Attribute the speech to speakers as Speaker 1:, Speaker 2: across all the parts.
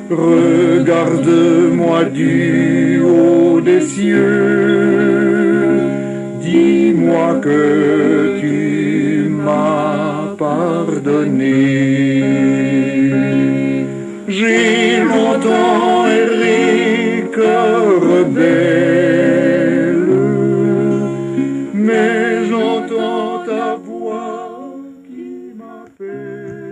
Speaker 1: Regarde-moi du haut des cieux, dis-moi que tu m'as pardonné. J'ai longtemps erré, cœur rebelle, mais j'entends ta voix qui m'appelle.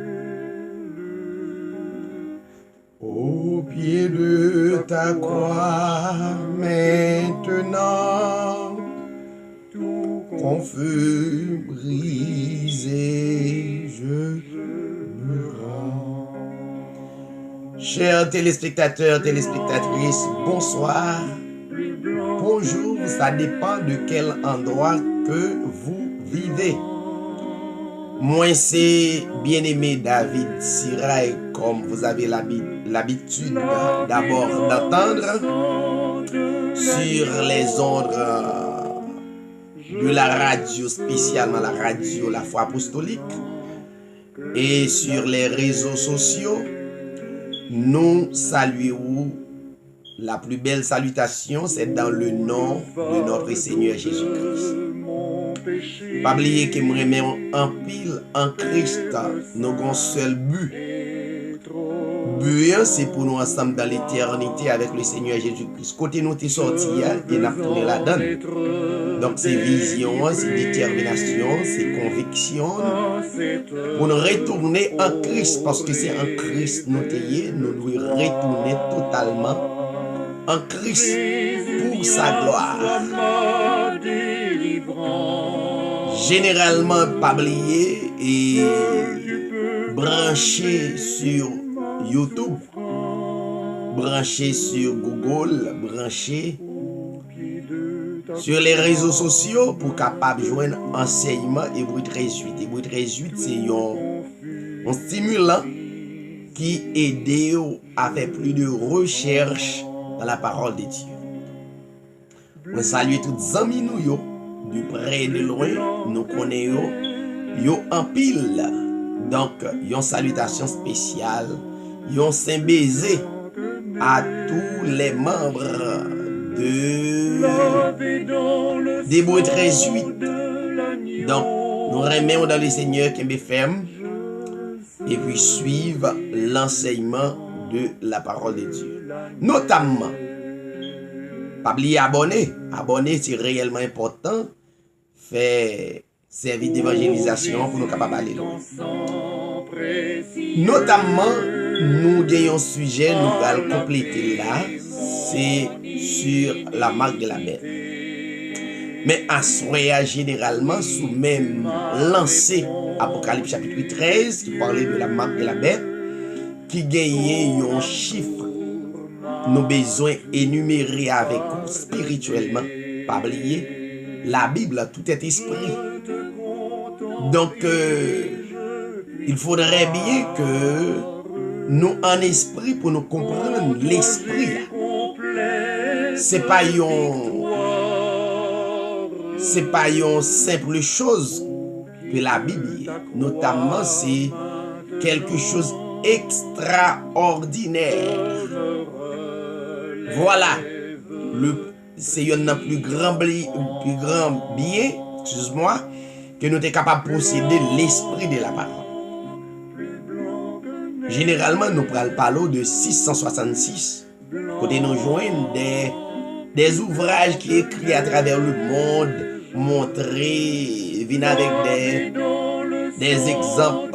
Speaker 2: Au pied de ta croix, maintenant, ton feu brisé, je me rends. Chers téléspectateurs, téléspectatrices, bonsoir, bonjour, ça dépend de quel endroit que vous vivez. Moi, c'est bien-aimé David Sirail, comme vous avez l'habitude d'abord d'entendre sur les ondes de la radio, spécialement la radio La Foi Apostolique, et sur les réseaux sociaux. Nous saluons. La plus belle salutation, c'est dans le nom de notre Seigneur Jésus-Christ. Pas oublier que nous remettons en pile en Christ, nous avons un seul but. But, c'est pour nous ensemble dans l'éternité avec le Seigneur Jésus-Christ. Côté nous, tu es sorti et nous avons tourné la donne. Donc, c'est vision, c'est détermination, c'est conviction pour nous retourner en Christ. Parce que c'est en Christ nous sommes, nous devons retourner totalement en Christ pour sa gloire. Généralement, pas oublier et brancher sur YouTube, brancher sur Google, brancher sur les réseaux sociaux pour capable joindre enseignement Hébreux 13:8. Hébreux 13:8, c'est un stimulant qui aide à faire plus de recherche dans la parole de Dieu. On salue tous les amis nous, du près et de loin, nous connaissons yo en pile. Donc, une salutation spéciale, un saint baiser à tous les membres de Hébreux 13:8. Donc, nous remettons dans le Seigneur qui est ferme et puis suivre l'enseignement de la parole de Dieu. Notamment, pas oublier abonner. Abonner, c'est réellement important. Faire service d'évangélisation pour nous capables d'aller loin. Notamment, nous avons un sujet, nous allons compléter là, c'est sur la marque de la bête. Mais à soya généralement, sous même lancé Apocalypse chapitre 13, qui parlait de la marque de la bête, qui gagnait un chiffre, nos besoins énumérés avec nous spirituellement. Pas oublier, la Bible, tout est esprit. Donc, il faudrait bien que nous en esprit pour nous comprendre l'esprit. C'est pas une simple chose que la Bible, notamment c'est quelque chose extraordinaire. Voilà, c'est un plus grand bien, excuse-moi, que nous sommes capables de posséder l'esprit de la parole. Généralement, nous parlons de 666, côté nous joignent des ouvrages qui écrits à travers le monde, montrer, viennent avec des exemples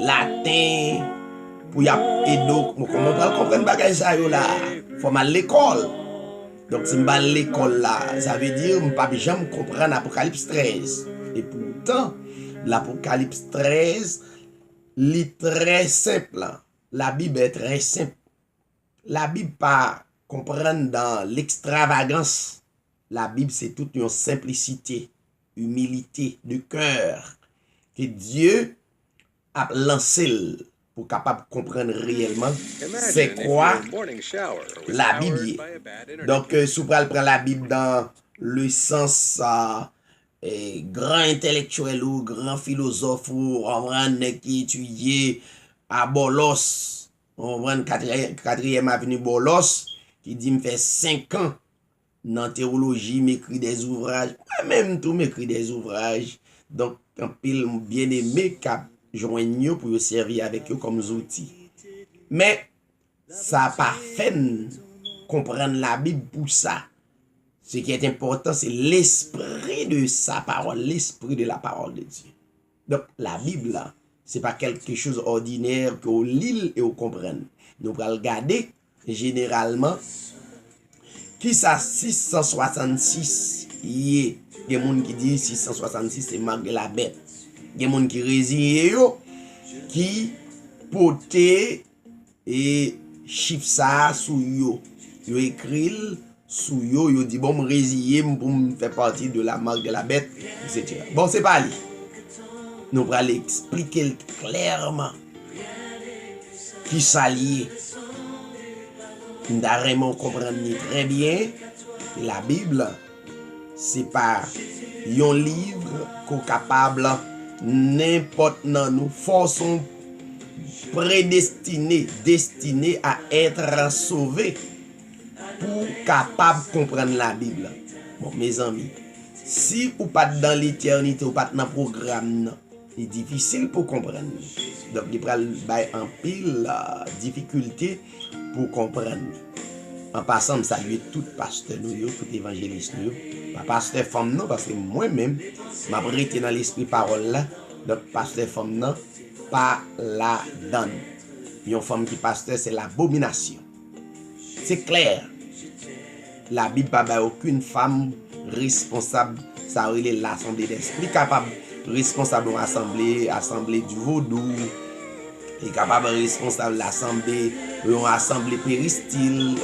Speaker 2: latins, pour y aider, comment on peut comprendre bagage ça là, faut mal l'école. Donc si je vais l'école là, ça veut dire que je ne peux pas jamais comprendre l'Apocalypse 13. Et pourtant, l'Apocalypse 13 est très simple. La Bible est très simple. La Bible pas comprendre dans l'extravagance. La Bible c'est toute une simplicité, humilité de cœur que Dieu a lancé pour capable de comprendre réellement c'est quoi la Bible. Donc, si vous prenez la Bible dans le sens grand intellectuel ou grand philosophe ou en qui étudie à Bolos, on prend 4e avenue Bolos, qui dit me fait 5 ans dans théologie, m'écrit des ouvrages, moi-même tout m'écrit des ouvrages. Donc, un pile bien aimé qui joignent pour servir avec eux comme outils. Mais ça pas fait comprendre la Bible pour ça. Ce qui est important, c'est l'esprit de sa parole, l'esprit de la parole de Dieu. Donc, la Bible, là, c'est pas quelque chose d'ordinaire qu'on lit et on comprenne. Nous allons regarder, généralement, qui ça 666 y est. Il y a des gens qui disent 666 c'est marque de la bête. Il y a des gens qui résignent qui portent et chiffre ça sous yo. Yo écrit sous yo, yo dit bon me résigner pour me faire partie de la marque de la bête, etc. Bon, c'est pas lui. Nous allons expliquer clairement qui s'allie. Nous devons comprendre très bien que la Bible, c'est pas un livre qu'on est capable n'importe dans nous forçons destiné à être sauvé pour capable comprendre la Bible. Bon, mes amis, si vous pas dans l'éternité, ou pas dans le programme, c'est difficile pour comprendre. Donc, il y a en pile difficulté pour comprendre. En passant, je salue tout pasteur, tout évangéliste, pas pasteur femme, non, parce que moi-même, je suis dans l'esprit parole là, donc pasteur femme, non, pas la donne. Une femme qui pasteur, c'est l'abomination. C'est clair. La Bible n'a pas aucune femme responsable, ça relève l'assemblée d'esprit, capable, responsable de l'assemblée du vaudou, est capable responsable de l'assemblée, une assemblée péristyle,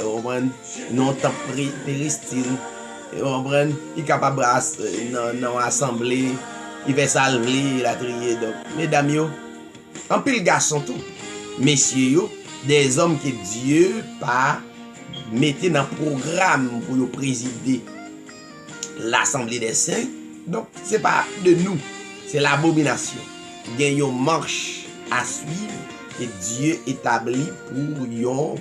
Speaker 2: non temple péristyle, il est capable dans l'assemblée, il fait salver la trier. Donc, mesdames, yo, en pile garçon tout, messieurs, yo, des hommes que Dieu pas mettez dans le programme pour nous présider l'assemblée des saints. Donc, ce n'est pas de nous, c'est l'abomination. Il y a une marche à suivre que Dieu établit pour yon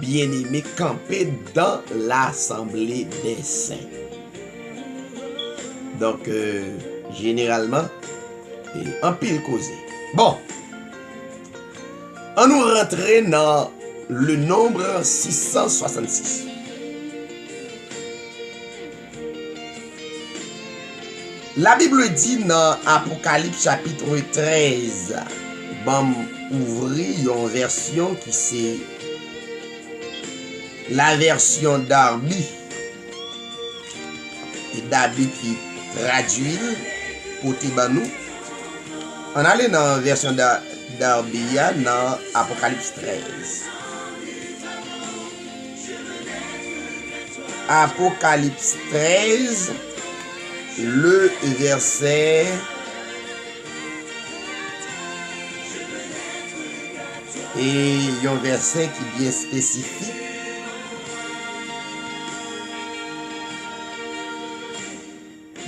Speaker 2: bien-aimé camper dans l'assemblée des saints. Donc, généralement, en pile causé. Bon, on nous rentrer dans le nombre 666. La Bible dit dans Apocalypse chapitre 13, bon, ouvrir une version qui c'est la version Darby. Et Darby qui traduit pour Tibanou. On allait dans la version Darby dans Apocalypse 13. Apocalypse 13, le verset et il y a un verset qui est bien spécifique.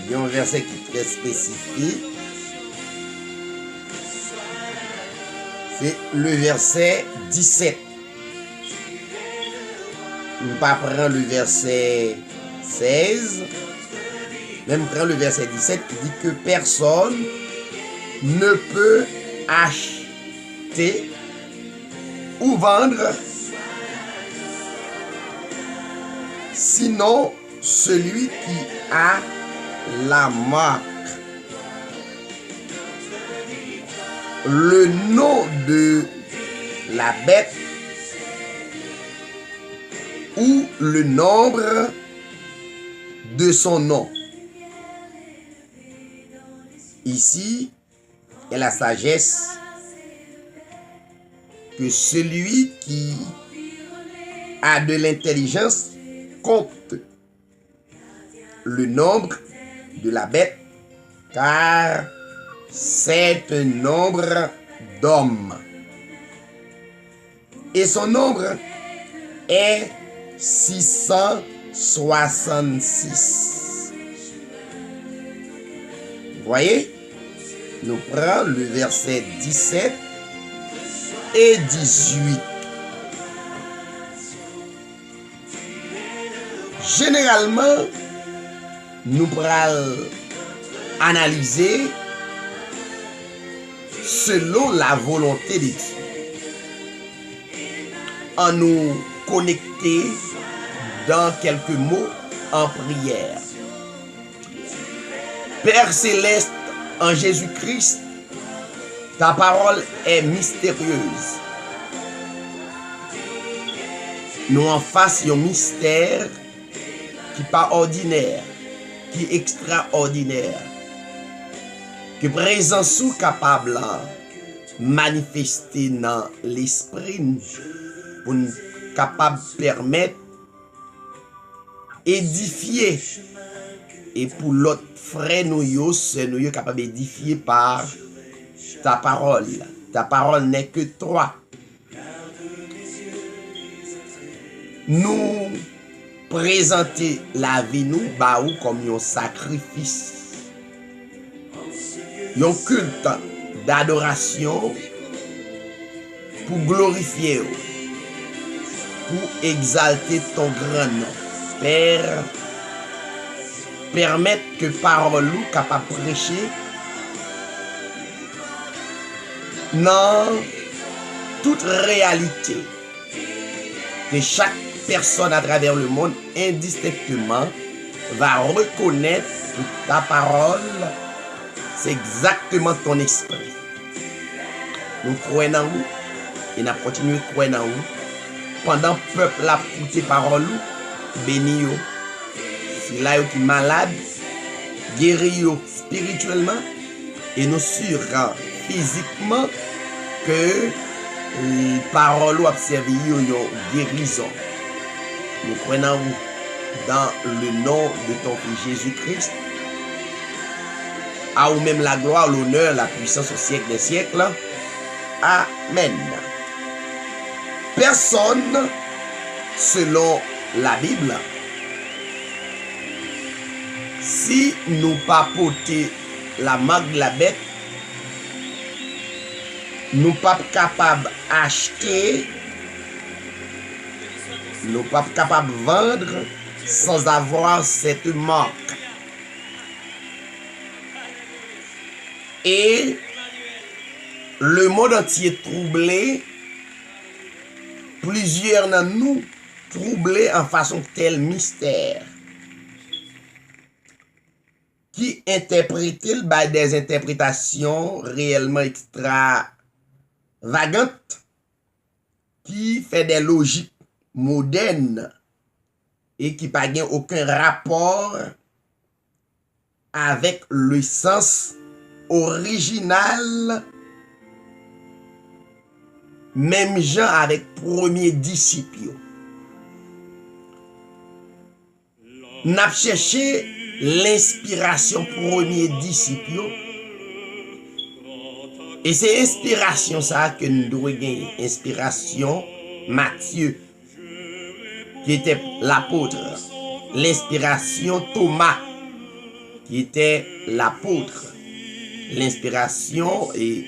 Speaker 2: Il y a un verset qui est très spécifique. C'est le verset 17. On ne pas prendre le verset 16. Même prendre le verset 17 qui dit que personne ne peut acheter ou vendre sinon celui qui a la marque, le nom de la bête ou le nombre de son nom. Ici est la sagesse que celui qui a de l'intelligence compte le nombre de la bête, car c'est un nombre d'hommes. Et son nombre est 666. Vous voyez? Nous prenons le verset 17 et 18. Généralement, nous pourrons analyser selon la volonté de Dieu. En nous connecter dans quelques mots en prière. Père céleste, en Jésus-Christ, ta parole est mystérieuse. Nous en face un mystère qui pas ordinaire, qui est extraordinaire, que présence ou capable manifester dans l'esprit pour nous capable permettre édifier et pour l'autre frère nous c'est nous capable d'édifier par ta parole. Ta parole n'est que toi. Nous présenter la vie nous baou comme un sacrifice, un culte d'adoration pour glorifier, pour exalter ton grand nom. Père, permettre que parole nous capable de prêcher dans toute réalité, que chaque personne à travers le monde indistinctement va reconnaître que ta parole, c'est exactement ton esprit. Nous croyons en vous et nous continuons à croire en vous. Pendant que le peuple a écouté parole, béni yo. Si là qui est malade, guéri yo spirituellement et nous sûrs physiquement que les paroles observent yo guérison. Nous prenons dans le nom de ton Fils Jésus-Christ. À ou même la gloire, l'honneur, la puissance au siècle des siècles. Amen. Personne, selon la Bible, si nous pas porter la marque de la bête, nous pas capables d'acheter, nous pas capables de vendre sans avoir cette marque. Et le monde entier troublé, plusieurs d'entre nous troublés en façon tel mystère, qui interprètent des interprétations réellement extravagantes, qui fait des logiques modernes et qui n'a aucun rapport avec le sens original, même gens avec premier disciple. N'a cherché l'inspiration premier disciple. Et c'est inspiration ça que nous devons gagner. Inspiration Matthieu, qui était l'apôtre. L'inspiration Thomas, qui était l'apôtre. L'inspiration et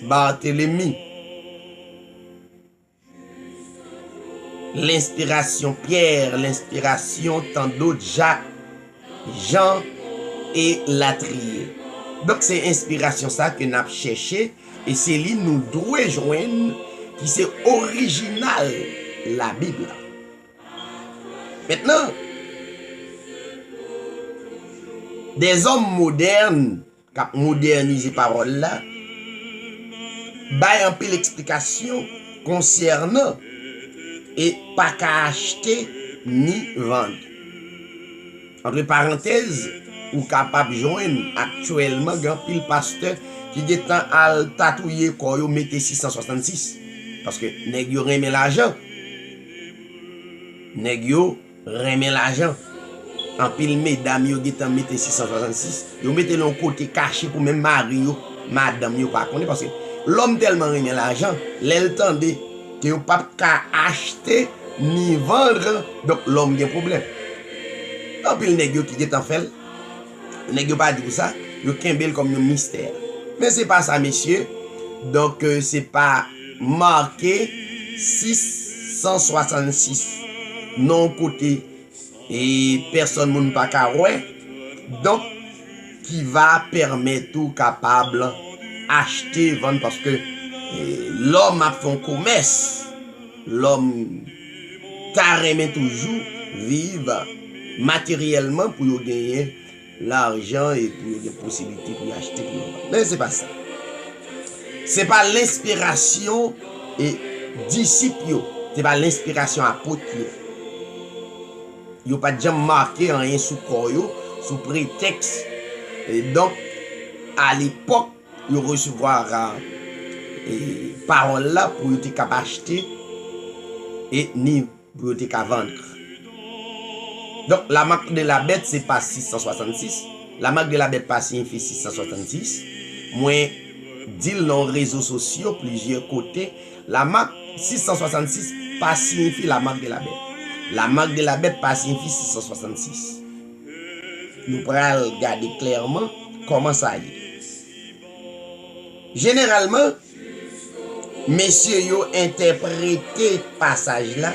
Speaker 2: Barthélemy. L'inspiration Pierre, l'inspiration tant d'autres, Jacques, Jean et Latrier. Donc c'est inspiration ça que nous avons cherché et c'est lui nous devons joindre qui c'est original la Bible. Maintenant, des hommes modernes qui ont modernisé parole là, baillent un peu l'explication concernant et pas qu'à acheter ni vendre. Entre parenthèses, ou capable de joindre actuellement un pile pasteur qui est à tatouiller quoi yo mettez 666 parce que nèg yo remet l'argent. Nèg yo remet l'argent. En pile mesdames yo getan mettez 666, yo mettez l'on côté caché pour même mari yo, madame yo pas connaît parce que l'homme tellement remet l'argent, l'elle tendait que yo pas qu'à acheter ni vendre, donc l'homme a un problème. En pile nèg yo qui getan fait nèg yo pas dit ça, yo kembel comme un mystère. Mais c'est pas ça messieurs. Donc c'est pas marqué 666 non côté et personne moun pas ka ouais. Donc qui va permettre tout capable acheter vendre parce que l'homme a fait un commerce. L'homme carrément toujours vivre matériellement pour gagner l'argent et pour les possibilités pour acheter. Mais c'est pas ça. C'est pas l'inspiration et disciple. C'est pas l'inspiration apôtre. Yo pas déjà marqué rien sous corps sous prétexte. Et donc à l'époque, yo recevoir parole là pour être capable acheter et ni pour être capable vendre. Donc la marque de la bête c'est pas 666. La marque de la bête pas signifie 666. Moi dit dans les réseaux sociaux plusieurs côtés, la marque 666 pas signifie la marque de la bête. La marque de la bête pas signifie 666. Nous pourrons regarder clairement comment ça y est. Généralement, messieurs yo interprété passage là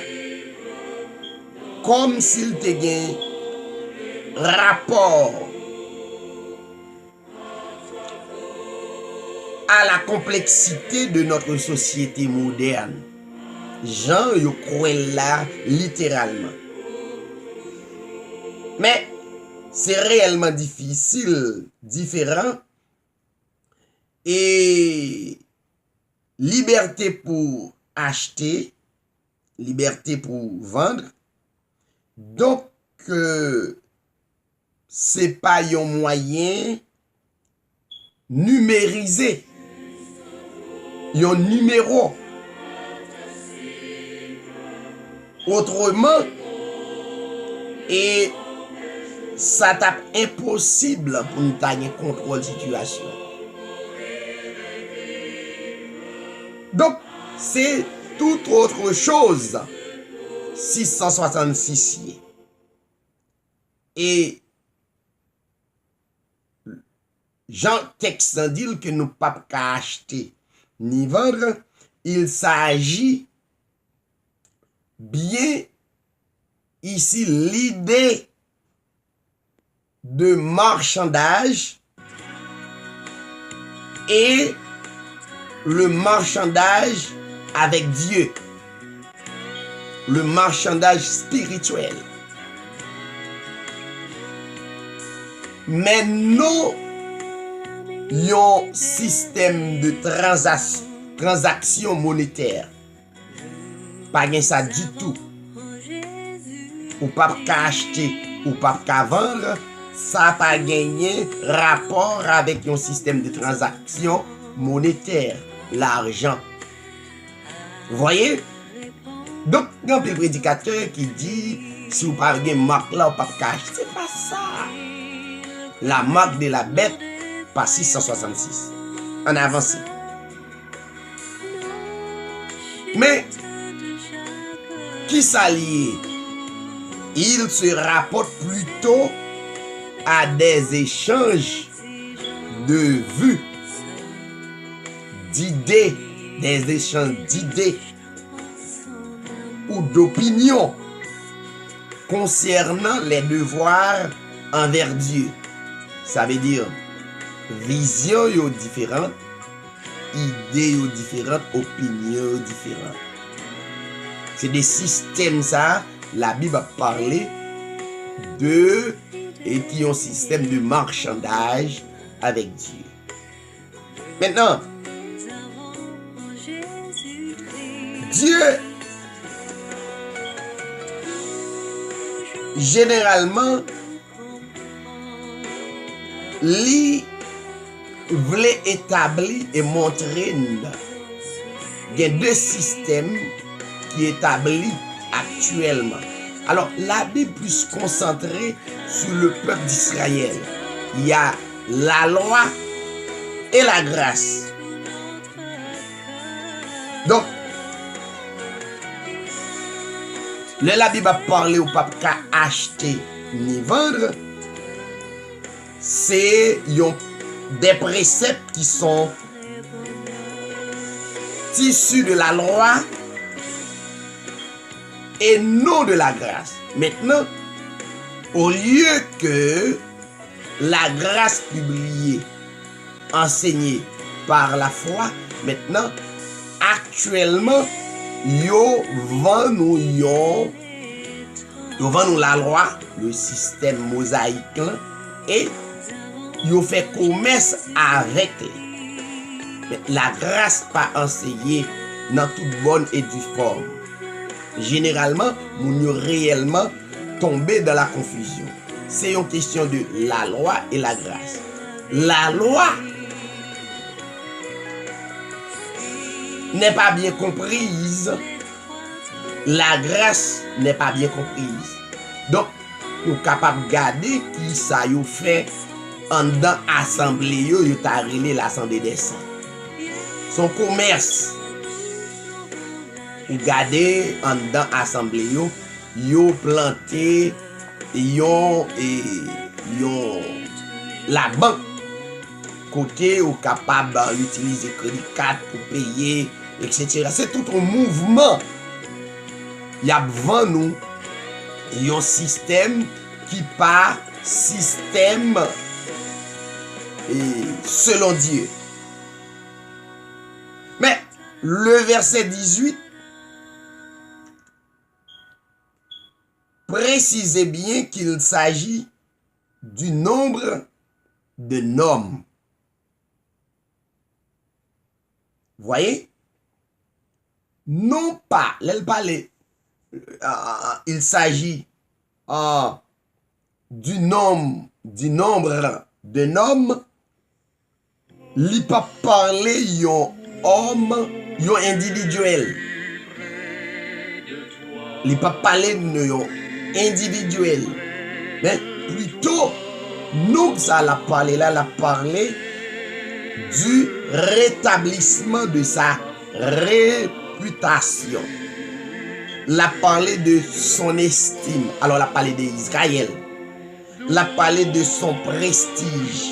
Speaker 2: comme s'il te gagne rapport à la complexité de notre société moderne. Jean yo croit là littéralement. Mais c'est réellement difficile, différent. Et liberté pour acheter, liberté pour vendre. Donc, c'est pas un moyen numérisé. Un numéro. Autrement, et ça tape impossible pour nous gagner contrôle de situation. Donc, c'est tout autre chose. 666. Et Jean texte dit que nous ne pouvons pas acheter ni vendre. Il s'agit bien ici l'idée de marchandage et le marchandage avec Dieu, le marchandage spirituel. Mais nous, un système de transaction monétaire. Pas gain ça du tout. Ou pas acheter, ou pas vendre, ça pas gagné rapport avec un système de transaction monétaire, l'argent. Vous voyez? Donc, il y a un prédicateur qui dit, si vous pas de marque là, ou pas acheter, c'est pas ça. La marque de la bête, pas 666. En avance. Mais, qui s'allie? Il se rapporte plutôt à des échanges de vues, d'idées, des échanges d'idées ou d'opinions concernant les devoirs envers Dieu. Ça veut dire vision yo différente, idées yo différentes, opinions différentes. C'est des systèmes ça, la Bible a parlé de et qui ont un système de marchandage avec Dieu. Maintenant, Dieu généralement li voulait établir et montrer il y a deux systèmes qui établis actuellement. Alors la Bible plus concentrée sur le peuple d'Israël. Il y a la loi et la grâce. Donc la Bible a parlé au pape qu'à acheter ni vendre. C'est des préceptes qui sont issu de la loi et non de la grâce. Maintenant, au lieu que la grâce publiée, enseignée par la foi, maintenant, actuellement, yo vend nous la loi, le système mosaïque là, et yo fait commerce avec la grâce pas enseignée dans toute bonne et due forme. Généralement, nous réellement tombé dans la confusion. C'est une question de la loi et la grâce. La loi n'est pas bien comprise. La grâce n'est pas bien comprise. Donc, nous sommes capables de garder qui ça y fait en dans l'assemblée, yo t'a relé l'assemblée des saints. Son commerce, ou garder en dans l'assemblée, yo planté, yo la banque côté ou capable d'utiliser crédit card pour payer, etc. C'est tout un mouvement. Il y a devant nous un système qui pas système selon Dieu. Mais le verset 18 précisez bien qu'il s'agit du nombre de normes. Voyez? Non pas, il s'agit du nombre de normes. Il pas parler yon homme, yon individuel. Il pas parler de yon individuel, mais plutôt nous ça la parlé là, la parlé du rétablissement de sa réputation. La parlé de son estime. Alors la parlé d'Israël. La parlé de son prestige.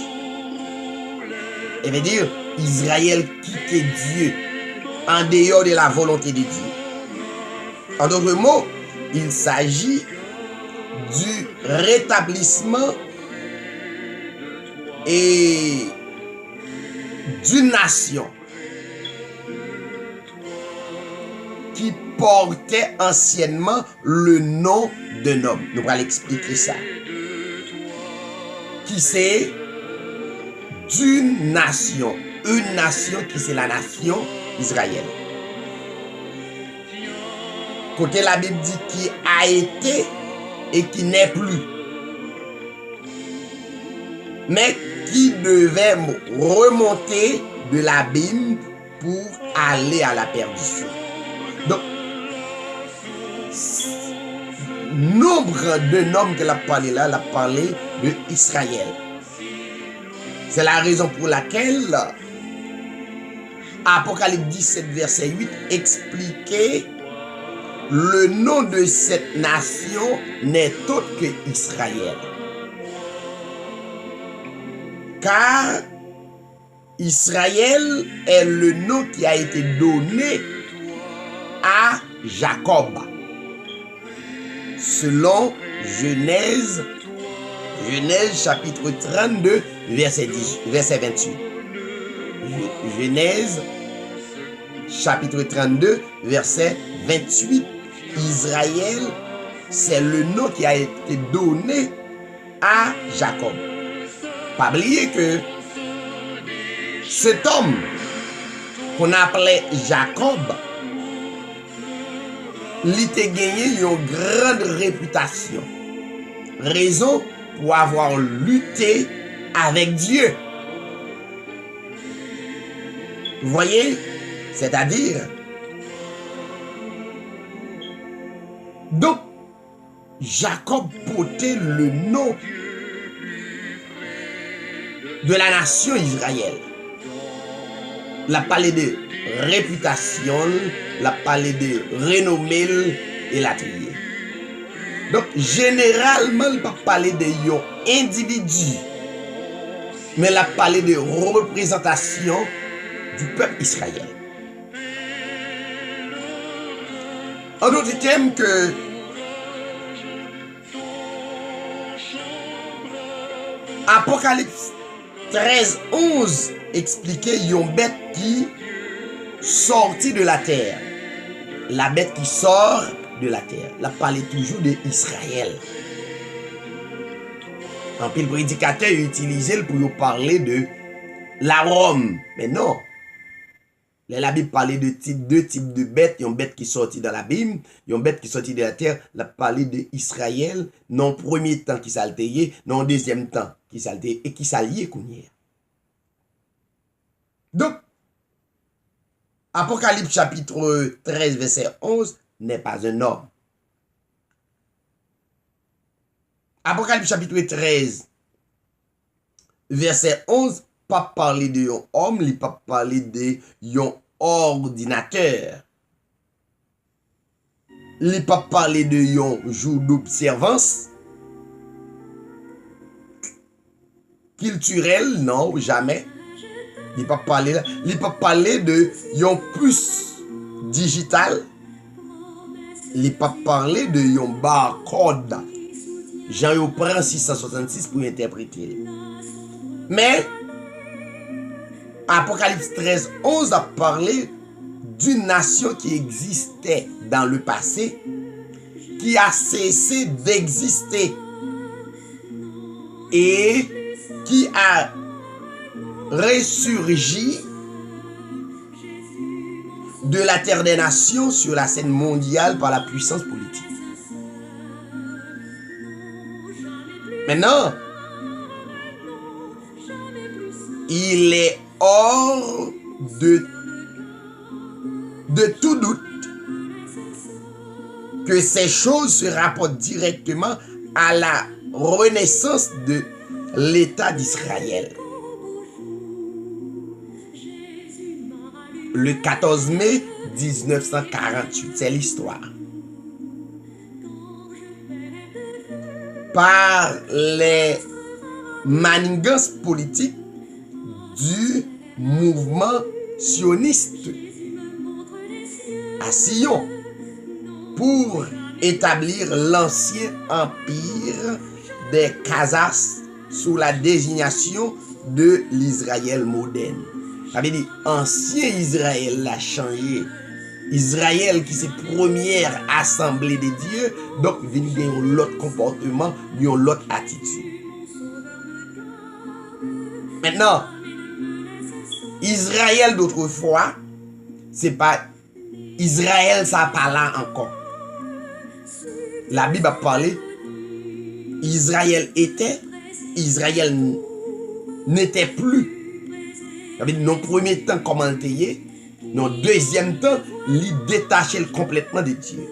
Speaker 2: Et veut dire Israël quittait Dieu en dehors de la volonté de Dieu. En d'autres mots, il s'agit du rétablissement et d'une nation qui portait anciennement le nom d'un homme. Nous allons expliquer ça. Qui c'est d'une nation. Une nation qui c'est la nation Israël. Côté la Bible dit qui a été et qui n'est plus. Mais qui devait remonter de l'abîme pour aller à la perdition. Donc, nombre de noms qu'elle a parlé là, elle a parlé de Israël. C'est la raison pour laquelle Apocalypse 17, verset 8 expliquait le nom de cette nation n'est autre que Israël. Car Israël est le nom qui a été donné à Jacob. Selon Genèse chapitre 32, verset 28. Genèse chapitre 32, verset 28. Israël, c'est le nom qui a été donné à Jacob. Pas oublier que cet homme qu'on appelait Jacob, il a gagné une grande réputation. Raison pour avoir lutté avec Dieu. Vous voyez? C'est-à-dire, donc, Jacob portait le nom de la nation Israël. La parlé de réputation, la parlé de renommée et la trier. Donc, généralement, il ne pas parler de yon individu, mais la parler de représentation du peuple Israël. En d'autres termes que Apocalypse 13:11 expliquait une bête qui sortit de la terre. La bête qui sort de la terre. Là, parlait toujours d'Israël. Un pile prédicateur utilisé pour parler de la Rome. Mais non. La Bible parlait de deux types de bêtes. Il y a une bête qui sortit dans la Bible. Il y a une bête qui sortit de la terre. La parlait d'Israël. Non premier temps qui s'altayait. Non deuxième temps qui s'altayait. Et qui s'alliait qu'on y est. Donc, Apocalypse chapitre 13 verset 11 n'est pas un homme. Apocalypse chapitre 13 verset 11 pas parler de yon homme, il pas parler de yon ordinateur. Il pas parler de yon jour d'observance culturel, non, jamais. Il pas parler de yon puce digital. Il pas parler de yon barcode. Jean yo prend 666 pour interpréter. Mais Apocalypse 13:11 a parlé d'une nation qui existait dans le passé, qui a cessé d'exister et qui a ressurgi de la terre des nations sur la scène mondiale par la puissance politique. Maintenant, il est hors de tout doute que ces choses se rapportent directement à la renaissance de l'État d'Israël. Le 14 mai 1948, c'est l'histoire. Par les manigances politiques du mouvement sioniste à Sion pour établir l'ancien empire des Khazars sous la désignation de l'Israël moderne. Ça veut dire ancien Israël l'a changé. Israël qui c'est première assemblée de Dieu, donc il y a l'autre comportement, il y a l'autre attitude. Maintenant, Israël d'autrefois, c'est pas Israël, ça pas là encore. La Bible a parlé, Israël était, Israël n'était plus. Ça veut dire, dans le premier temps, comment il était, dans le deuxième temps, il détachait complètement de Dieu.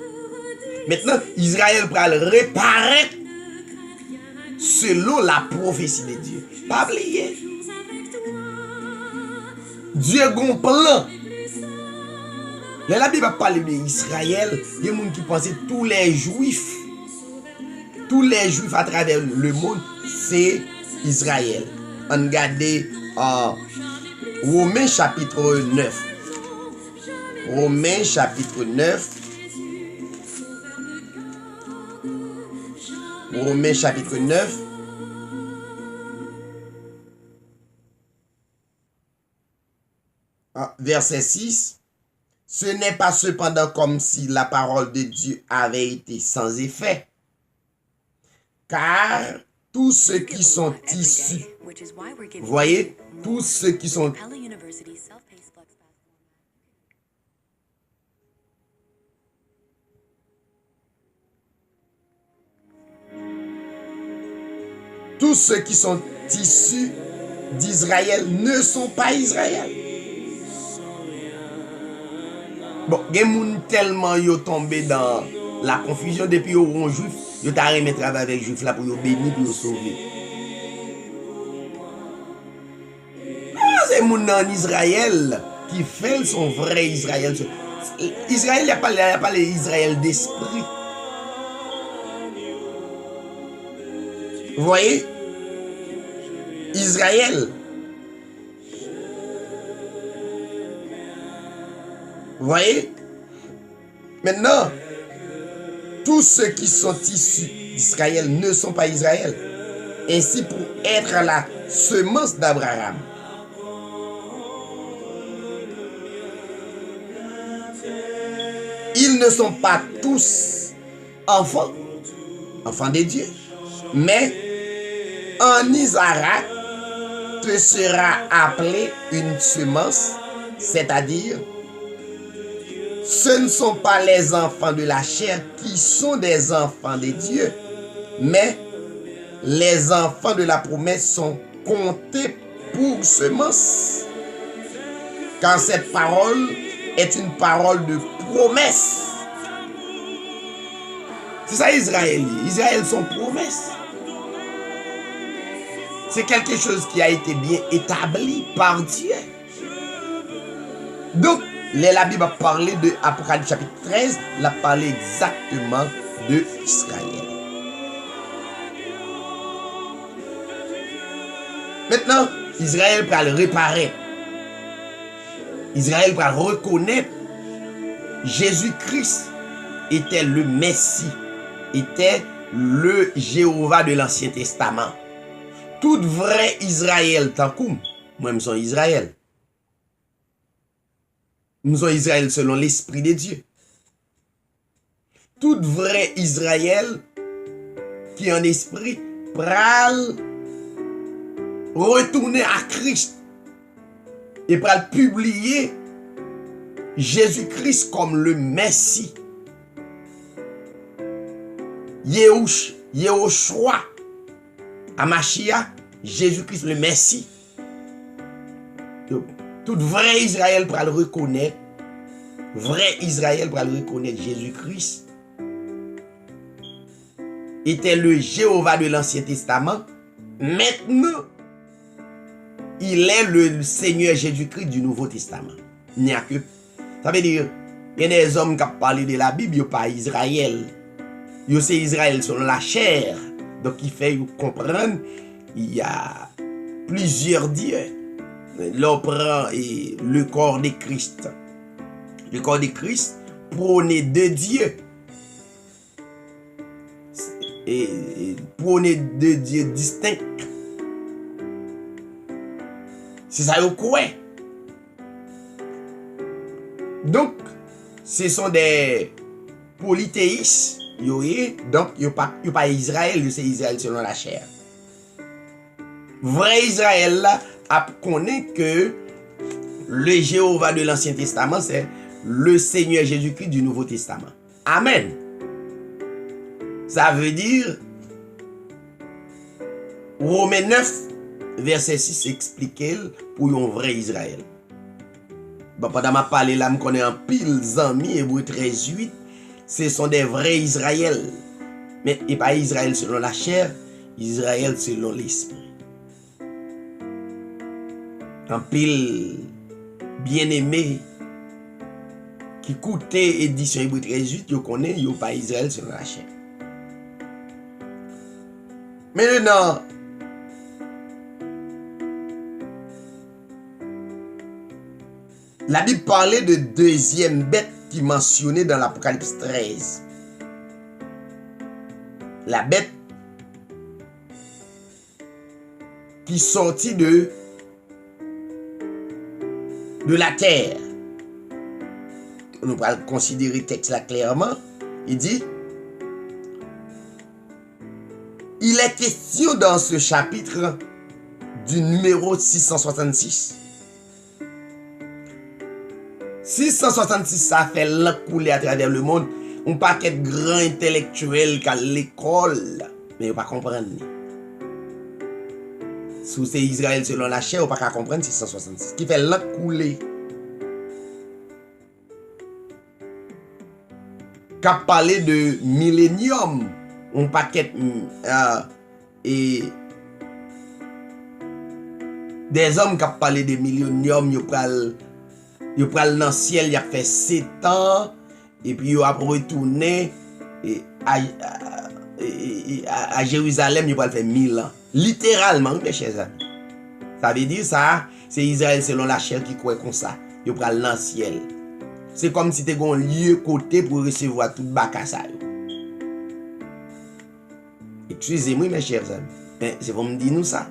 Speaker 2: Maintenant, Israël va le réparer selon la prophétie de Dieu. Pas oublier. Dieu a un plan. La Bible a parlé d'Israël. Il y a des gens qui pensent que tous les juifs à travers le monde, c'est Israël. On regarde Romains chapitre 9. Romains chapitre 9. Romains chapitre 9. Verset 6. Ce n'est pas cependant comme si la parole de Dieu avait été sans effet. Car tous ceux qui sont issus, voyez, tous ceux qui sont issus d'Israël ne sont pas Israël. Bon, il y a des gens tellement tombé dans la confusion depuis qu'ils sont juifs, ils ont arrêté de travailler avec les juifs là pour les bénir, pour les sauver. C'est les gens en Israël qui fait son vrai Israël. Israël, il n'y a pas l'Israël d'esprit. Vous voyez? Israël. Vous voyez? Maintenant, tous ceux qui sont issus d'Israël ne sont pas Israël. Ainsi, pour être la semence d'Abraham, ils ne sont pas tous enfants de Dieu, mais en Isaac te sera appelé une semence, c'est-à-dire ce ne sont pas les enfants de la chair qui sont des enfants de Dieu, mais les enfants de la promesse sont comptés pour semence. Car cette parole est une parole de promesse. C'est ça Israël. Israël sont promesses. C'est quelque chose qui a été bien établi par Dieu. Donc, la Bible a parlé de Apocalypse chapitre 13, elle a parlé exactement de Israël. Maintenant, Israël va le réparer. Israël va reconnaître Jésus-Christ était le Messie, était le Jéhovah de l'Ancien Testament. Tout vrai Israël, tant que moi, je suis Israël. Nous sommes Israël selon l'Esprit de Dieu. Tout vrai Israël qui en esprit pral retourner à Christ et pral publier Jésus-Christ comme le Messie. Yehoshua Amashia, Jésus-Christ le Messie. Tout vrai Israël pour le reconnaître. Vrai Israël pour le reconnaître Jésus-Christ était le Jéhovah de l'Ancien Testament. Maintenant, il est le Seigneur Jésus-Christ du Nouveau Testament. Il n'y a que. Ça veut dire, il y a des hommes qui parlent de la Bible, ils ne sont pas Israël. Ils sont Israël selon la chair. Donc, il fait comprendre, il y a plusieurs dieux. L'on prend le corps de Christ. Le corps de Christ prônait deux dieux. Et prônait deux dieux distincts. C'est ça au quoi. Donc, ce sont des polythéistes. Donc, il n'y a pas Israël, c'est Israël selon la chair. Vrai Israël, là, connaît que le Jéhovah de l'Ancien Testament, c'est le Seigneur Jésus-Christ du Nouveau Testament. Amen. Ça veut dire, Romains 9, verset 6 explique pour un vrai Israël. Bon, pendant ma parole là, je connais un pile d'amis, Hébreux 13, 8. Ce sont des vrais Israël. Mais et pas Israël selon la chair, Israël selon l'esprit. Un pile bien-aimé qui coûtait édition Hébreux 13, 8, vous connaissez, vous pas Israël selon la chair. Maintenant, la Bible parlait de deuxième bête qui est mentionnée dans l'Apocalypse 13. La bête qui sortit de la terre. On va considérer le texte là clairement. Il dit, il est question dans ce chapitre du numéro 666. 666, ça fait l'encouler à travers le monde. On pas qu'être grand intellectuel qu'à l'école, mais on pas comprendre. Si c'est Israël selon la chair, on pas comprendre 666. Qui fait l'encouler. Qu'a parlé de millénium, on pas qu'être et des hommes qui ont parlé de millénium, ils pral dans le ciel, il a fait 7 ans, et puis il a retourné à Jérusalem, il va faire 1000 ans. Littéralement, mes chers amis. Ça veut dire ça, c'est Israël selon la chair qui croit comme ça. Il va dans le ciel. C'est comme si tu as un lieu côté pour recevoir tout baka ça. Excusez-moi, mes chers amis. Mais c'est pour me dire nous ça.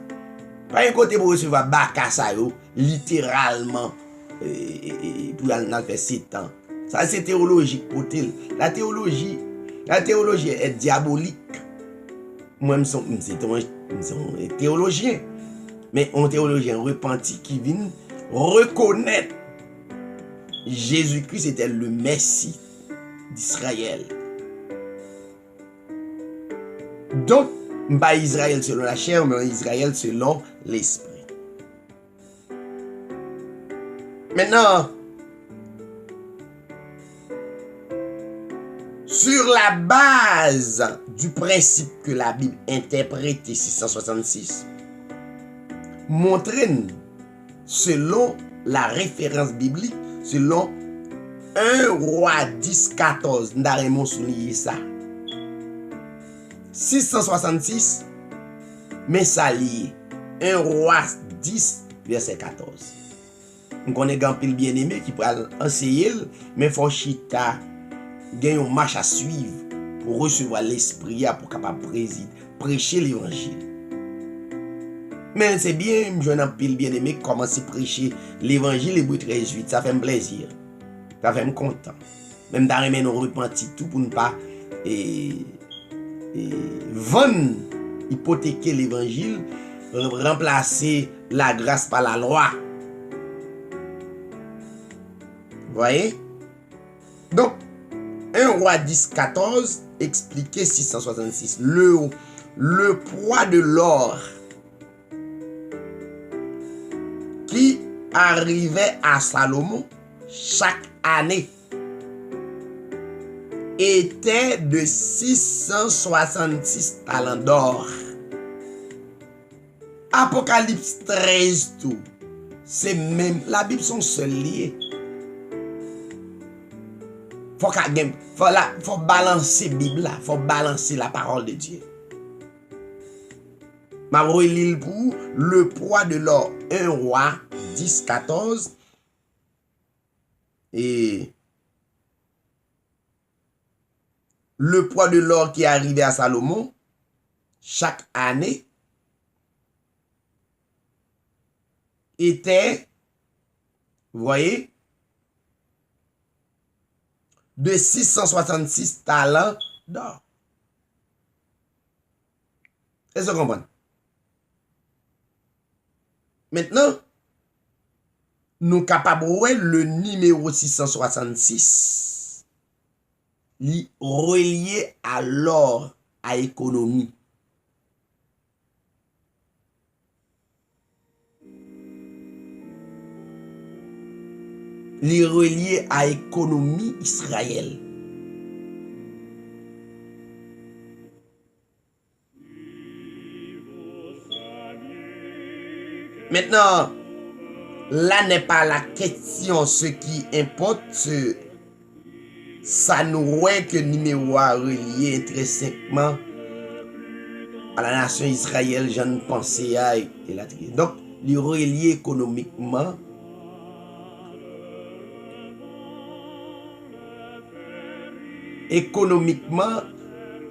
Speaker 2: Pas un côté pour recevoir Bakassa, littéralement, pour aller faire 7 ans. Ça, c'est théologique pour tel. La théologie est diabolique. Moi, je suis théologien. Mais un théologien repenti qui vient reconnaître Jésus-Christ était le Messie d'Israël. Donc, pas Israël selon la chair, mais Israël selon l'esprit. Maintenant, sur la base du principe que la Bible interprète 666, montre-nous, selon la référence biblique, selon 1 Roi 10, 14, nous avons souligné ça. 666, mais ça lié. 1 Roi 10, verset 14. Nous connaissons un pile bien-aimé qui peut enseigner, mais il faut chita, gagner une marche à suivre pour recevoir l'esprit, pour capable prêcher l'évangile. Mais c'est bien, je n'ai pile bien-aimé qui commence à prêcher l'évangile et vous 13-8, ça fait un plaisir. Ça fait un content. Même d'arriver nous repentir tout pour ne pas vendre, hypothéquer l'évangile, remplacer la grâce par la loi. Vous voyez? Donc, 1 Roi 10, 14, expliqué 666. Le poids de l'or qui arrivait à Salomon chaque année était de 666 talents d'or. Apocalypse 13 tout. C'est même la Bible sont seuls liés. Faut balancer la Bible là, faut balancer la parole de Dieu. Ma relire pour le poids de l'or 1 Roi 10, 14 et le poids de l'or qui est arrivé à Salomon chaque année était, vous voyez, de 666 talents d'or. Est-ce que vous comprenez? Maintenant, nous sommes capables de voir le numéro 666 relié à l'or, à l'économie. Les relié à l'économie Israël. Maintenant, là n'est pas la question. Ce qui importe, ça nous voit que numéro a relié intrinsèquement à la nation Israël, j'en pensais à et la tribu. Donc, il relié économiquement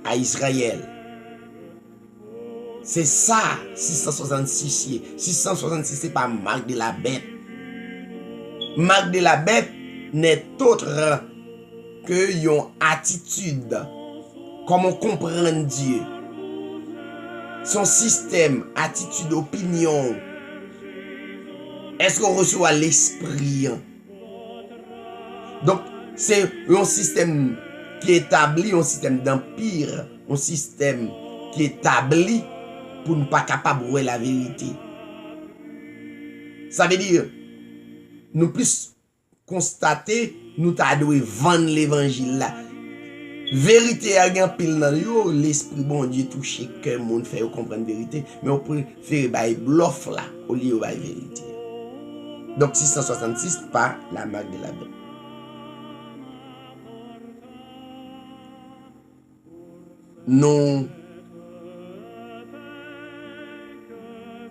Speaker 2: à Israël. C'est ça, 666. 666, c'est pas marque de la bête. Marque de la bête n'est autre que une attitude. Comment comprendre Dieu. Son système, attitude, opinion. Est-ce qu'on reçoit l'esprit? Donc, c'est un système qui établit, un système d'empire, un système qui établit pour ne pas capable de voir la vérité. Ça veut dire, nous plus constater, nous devons vendre l'évangile là. Vérité a gen pile nan yo, l'esprit bon Dieu touche que monde fait comprendre vérité, mais on peut faire bay bluff là au lieu de bay vérité. Donc 666 pas la marque de la bête. Nous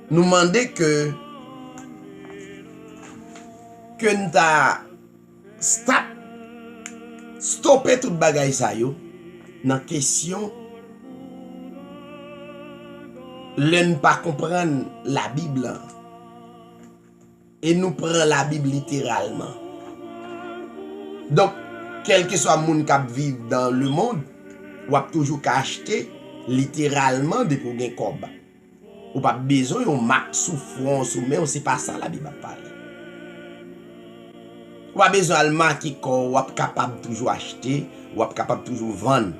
Speaker 2: demandons que nous ta stopper toute bagaille ça yo dans question ne pas comprendre la Bible et nous prend la Bible littéralement. Donc, quel que soit le monde qui vit dans le monde, ou a toujours qu'à acheter littéralement de pour gagner cob. Ou pas besoin on marque sous front sous mais on sait pas ça la Bible parle. Ou pas besoin de marquer qu'on ou capable toujours acheter ou capable toujours vendre.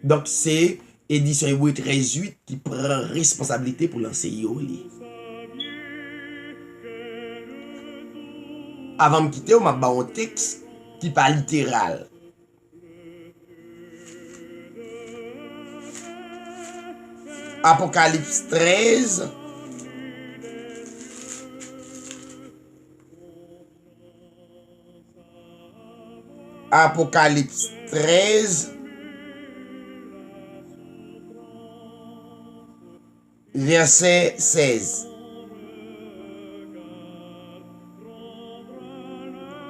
Speaker 2: Donc c'est édition Hébreu 13:8 qui prend responsabilité pour l'enseigner au lit. Avant de quitter, on m'a ba un texte qui pas littéral. Apocalypse 13. Apocalypse 13. Verset 16.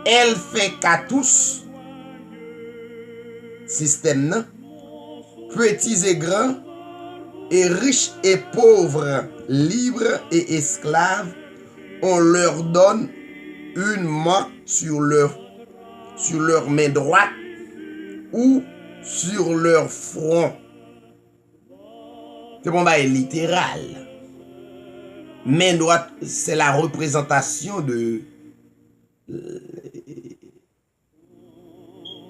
Speaker 2: Elle fait qu'à tous, système non, petits et grands, et riches et pauvres, libres et esclaves, on leur donne une marque sur leur main droite ou sur leur front. C'est bon, bah, littéral. Main droite, c'est la représentation de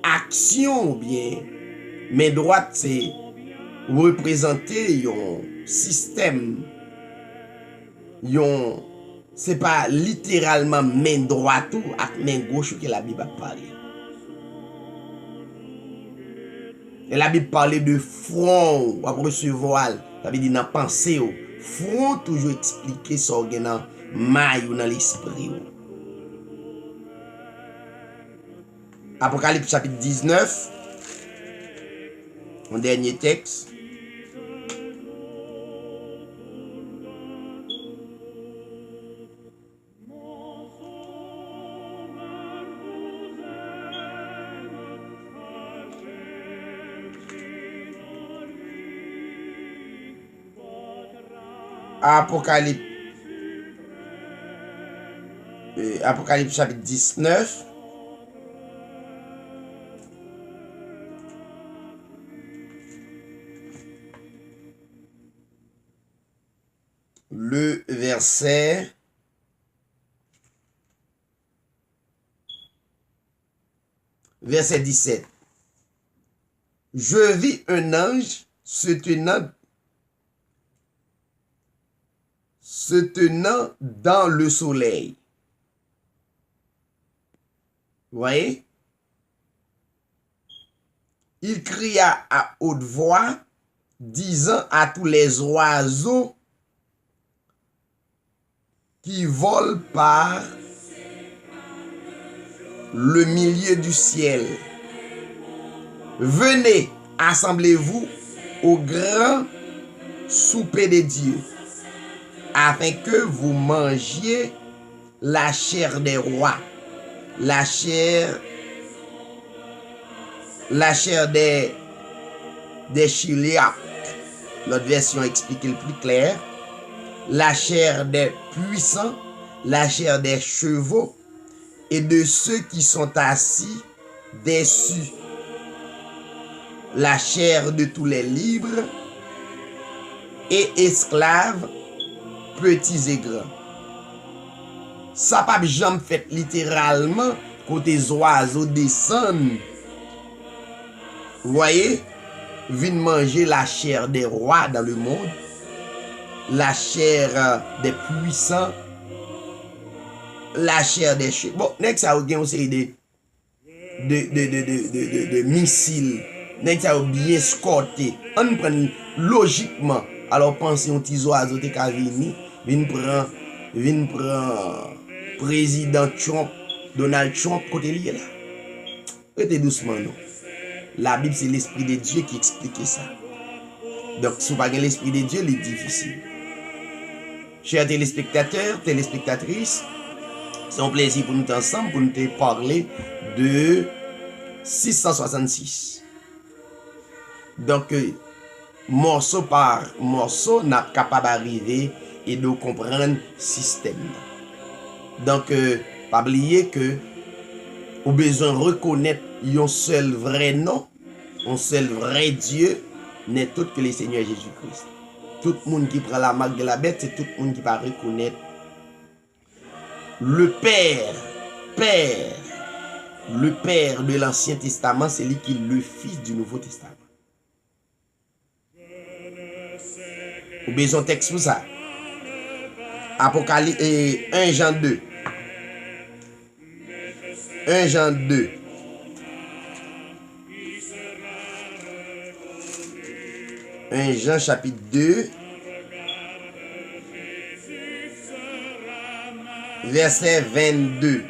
Speaker 2: action ou bien. Main droite, c'est représenter un système. C'est pas littéralement main droite ou main gauche que la Bible a parlé. Et la Bible parlait de front ou recevoir. Ça veut dire dans pensée. Front toujours expliquer ça dans maille ou dans l'esprit. Apocalypse chapitre 19. Mon dernier texte. Apocalypse chapitre 19. Le verset 17. Je vis un ange se tenant dans le soleil. Vous voyez? Il cria à haute voix, disant à tous les oiseaux qui volent par le milieu du ciel: venez, assemblez-vous au grand souper de Dieu, afin que vous mangiez la chair des rois, la chair des chiliaques. Notre version explique le plus clair. La chair des puissants, la chair des chevaux et de ceux qui sont assis dessus, la chair de tous les libres et esclaves, petits et grands. Ça pas jamais fait littéralement côté oiseaux descendent. Vous voyez, viennent manger la chair des rois dans le monde, la chair des puissants, la chair des chevaux. Bon, next ça a aussi de missiles. Next ça a bien escorté. On prend logiquement. Alors pensez un petit oiseau qui a vient prend président Trump, Donald Trump côté lié là. Restez doucement non. La Bible c'est l'esprit de Dieu qui explique ça. Donc si vous n'avez pas l'esprit de Dieu, c'est difficile. Chers téléspectateurs, téléspectatrices, c'est un plaisir pour nous ensemble pour nous parler de 666. Donc morceau par morceau, n'a pas capable d'arriver et de comprendre le système. Donc, pas oublier que vous avez besoin de reconnaître un seul vrai nom, un seul vrai Dieu, n'est tout que le Seigneur Jésus-Christ. Tout le monde qui prend la marque de la bête, c'est tout le monde qui va reconnaître le Père de l'Ancien Testament, c'est lui qui est le Fils du Nouveau Testament. Vous avez besoin de texte pour ça. Apocalypse 1 Jean 2. 1 Jean 2. 1 Jean chapitre 2. Verset 22.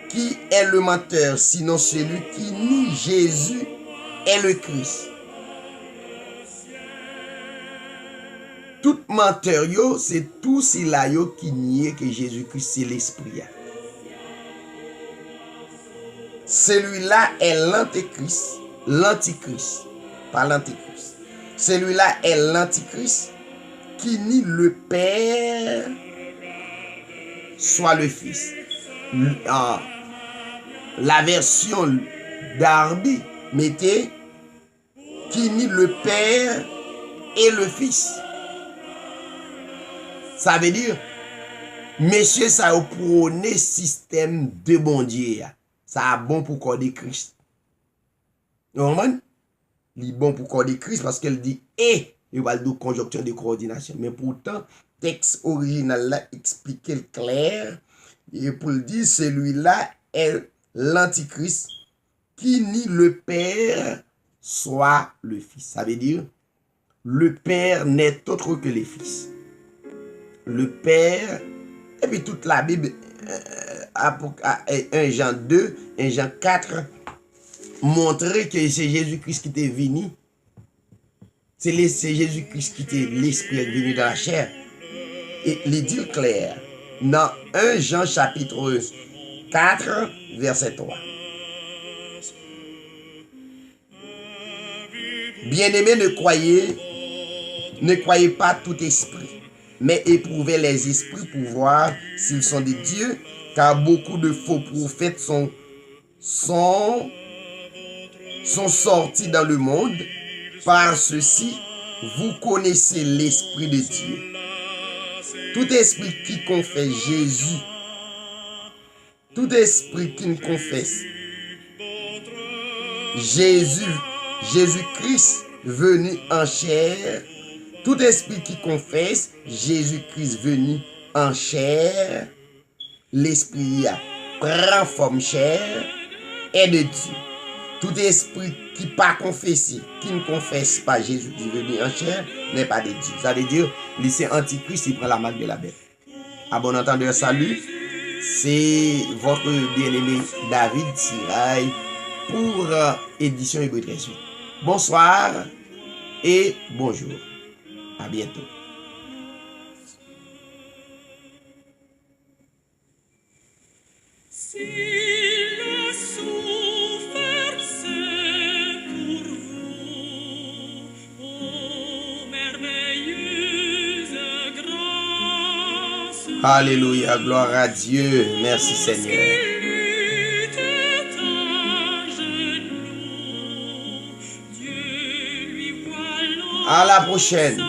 Speaker 2: Qui est le menteur sinon celui qui nie Jésus est le Christ? Tout menteur yo, c'est tout cela yo qui nie que Jésus-Christ c'est l'esprit. Celui-là est l'antichrist, pas l'antichrist. Celui-là est l'antichrist qui nie le Père soit le Fils. La version d'Arby mettez qui nie le Père et le Fils. Ça veut dire, monsieur, ça a prôné système de bon Dieu. Ça a bon pour corps de Christ. Normal? Il est bon pour corps de Christ parce qu'elle dit et il va dire conjonction de coordination. Mais pourtant, texte original là explique clair. Et pour le dire, celui-là est l'antichrist qui nie le Père soit le Fils. Ça veut dire, le Père n'est autre que le Fils. Le Père, et puis toute la Bible, 1 Jean 2, 1 Jean 4, montrer que c'est Jésus-Christ qui est venu. C'est Jésus-Christ qui est l'Esprit venu dans la chair. Et il dit clair, dans 1 Jean chapitre 4, verset 3. Bien-aimés, ne croyez pas tout esprit, mais éprouvez les esprits pour voir s'ils sont des dieux, car beaucoup de faux prophètes sont sortis dans le monde. Par ceci, vous connaissez l'Esprit de Dieu. Tout esprit qui confesse Jésus, tout esprit qui ne confesse Jésus-Christ venu en chair, tout esprit qui confesse Jésus-Christ venu en chair, l'esprit prend forme chair, est de Dieu. Tout esprit qui pas confessé, qui ne confesse pas Jésus-Christ venu en chair, n'est pas de Dieu. Ça veut dire, c'est antichrist, il prend la marque de la bête. À bon entendeur, salut. C'est votre bien-aimé David Tiraille pour édition Hébreu 38. Bonsoir et bonjour. À bientôt.
Speaker 3: Si le souffert c'est pour vous, ô merveilleuse grâce.
Speaker 2: Alléluia, gloire à Dieu. Merci Seigneur.
Speaker 3: Qu'il était à genoux, Dieu lui voit
Speaker 2: À la prochaine.